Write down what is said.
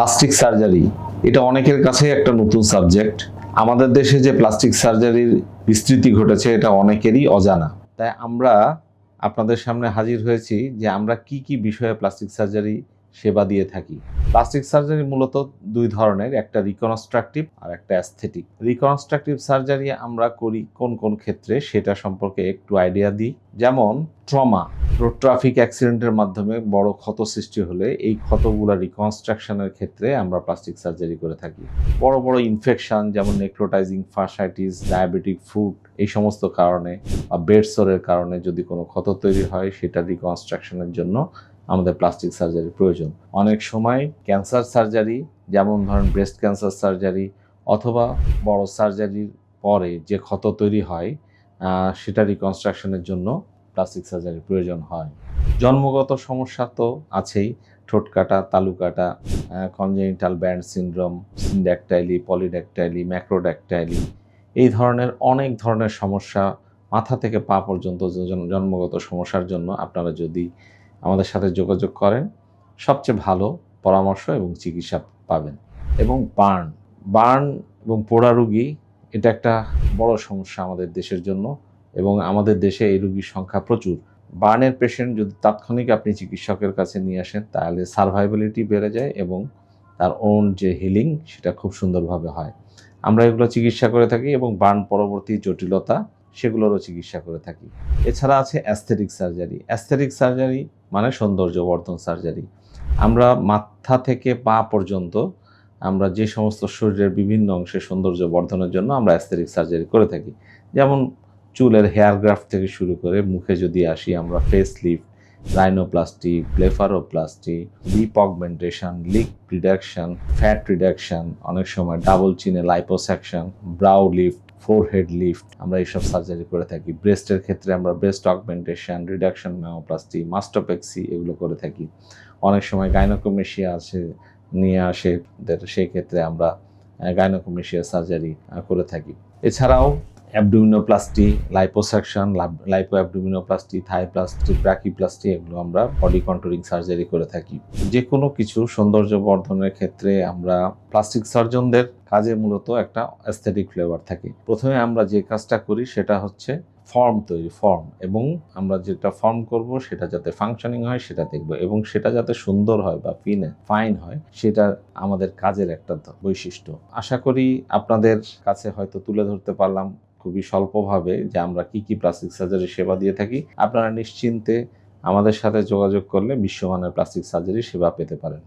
Plastic surgery এটা অনেকের কাছে একটা নতুন সাবজেক্ট। আমাদের দেশে যে প্লাস্টিক সার্জারির বিস্তৃতি ঘটেছে এটা অনেকেরই অজানা। তাই আমরা আপনাদের সামনে হাজির হয়েছি যে আমরা কি কি বিষয়ে প্লাস্টিক সার্জারি সেবা দিয়ে থাকি। প্লাস্টিক সার্জারি মূলত দুই ধরনের, একটা রিকনস্ট্রাকটিভ আর একটা অ্যাস্থেটিক। রিকনস্ট্রাকটিভ সার্জারি আমরা করি কোন কোন ক্ষেত্রে সেটা সম্পর্কে একটু আইডিয়া দিই। যেমন ট্রমা, রোড ট্রাফিক অ্যাক্সিডেন্টের মাধ্যমে বড় ক্ষত সৃষ্টি হলে এই ক্ষতগুলো রিকনস্ট্রাকশনের ক্ষেত্রে আমরা প্লাস্টিক সার্জারি করে থাকি। বড় বড় ইনফেকশন যেমন নেক্রোটাইজিং ফার্সাইটিস, ডায়াবেটিক ফুট, এই সমস্ত কারণে বা বেড সোরের কারণে যদি কোনো ক্ষত তৈরি হয় সেটা রিকনস্ট্রাকশনের জন্য আমাদের প্লাস্টিক সার্জারি প্রয়োজন। অনেক সময় ক্যান্সার সার্জারি, যেমন ধরেন ব্রেস্ট ক্যান্সার সার্জারি অথবা বড় সার্জারির পরে যে ক্ষত তৈরি হয় সেটা রিকনস্ট্রাকশনের জন্য প্লাস্টিক সার্জারির প্রয়োজন হয়। জন্মগত সমস্যা তো আছেই, ঠোঁট কাটা, তালু কাটা, কনজেনিটাল ব্যান্ড সিনড্রোম, সিনড্যাকটাইলি, পলিড্যাকটাইলি, ম্যাক্রোড্যাকটাইলি, এই ধরনের অনেক ধরনের সমস্যা মাথা থেকে পা পর্যন্ত জন্মগত সমস্যার জন্য আপনারা যদি আমাদের সাথে যোগাযোগ করেন সবচেয়ে ভালো পরামর্শ এবং চিকিৎসা পাবেন। এবং বার্ন এবং পোড়া রোগী এটা একটা বড় সমস্যা আমাদের দেশের জন্য, এবং আমাদের দেশে এই রোগীর সংখ্যা প্রচুর। বার্নের পেশেন্ট যদি তাৎক্ষণিক আপনি চিকিৎসকের কাছে নিয়ে আসেন তাহলে সার্ভাইবিলিটি বেড়ে যায় এবং তার ওন যে হিলিং সেটা খুব সুন্দরভাবে হয়। আমরা এগুলো চিকিৎসা করে থাকি এবং বার্ন পরবর্তী জটিলতা সেগুলোরও চিকিৎসা করে থাকি। এছাড়া আছে অ্যাস্থেটিক সার্জারি। অ্যাস্থেটিক সার্জারি মানে সৌন্দর্যবর্ধন সার্জারি। আমরা মাথা থেকে পা পর্যন্ত আমরা যে সমস্ত শরীরের বিভিন্ন অংশে সৌন্দর্য বর্ধনের জন্য আমরা অ্যাস্থেটিক সার্জারি করে থাকি। যেমন চুলের হেয়ার গ্রাফট থেকে শুরু করে মুখে যদি আসি আমরা face lift, rhinoplasty, blepharoplasty, lip augmentation, lip reduction, fat reduction, অনেক সময় ডাবল চিনে liposuction, brow lift, forehead lift, আমরা এইসব সার্জারি করে থাকি। ব্রেস্টের ক্ষেত্রে আমরা breast augmentation, reduction myoplasty, mastopexy এগুলো করে থাকি। অনেক সময় গাইনোকোমেশিয়া নিয়ে আসে, সেই ক্ষেত্রে আমরা গাইনোকোমেশিয়া সার্জারি করে থাকি। এছাড়াও অ্যাবডোমিনোপ্লাস্টি, লাইপোসাকশন, লাইপো অ্যাবডোমিনোপ্লাস্টি, থাইপ্লাস্টি, ব্রাকিপ্লাস্টি এগুলো আমরা বডি কন্ট্রোলিং সার্জারি করে থাকি। যে কোনো কিছু সৌন্দর্য বর্ধনের ক্ষেত্রে আমরা প্লাস্টিক সার্জনদের কাজে মূলত একটা অ্যাস্থেটিক ফ্লেভার থাকে। প্রথমে আমরা যে কাজটা করি সেটা হচ্ছে ফর্ম, এবং আমরা যেটা ফর্ম করব সেটা যাতে ফাংশনিং হয় সেটা দেখব, এবং সেটা যাতে সুন্দর হয় বা ফাইন হয় সেটা আমাদের কাজের একটা বৈশিষ্ট্য। আশা করি আপনাদের কাছে হয়তো তুলে ধরতে পারলাম খুবই স্বল্পভাবে যে আমরা কি কি প্লাস্টিক সার্জারি সেবা দিয়ে থাকি। আপনারা নিশ্চিন্তে আমাদের সাথে যোগাযোগ করলে বিশ্বমানের প্লাস্টিক সার্জারি সেবা পেতে পারেন।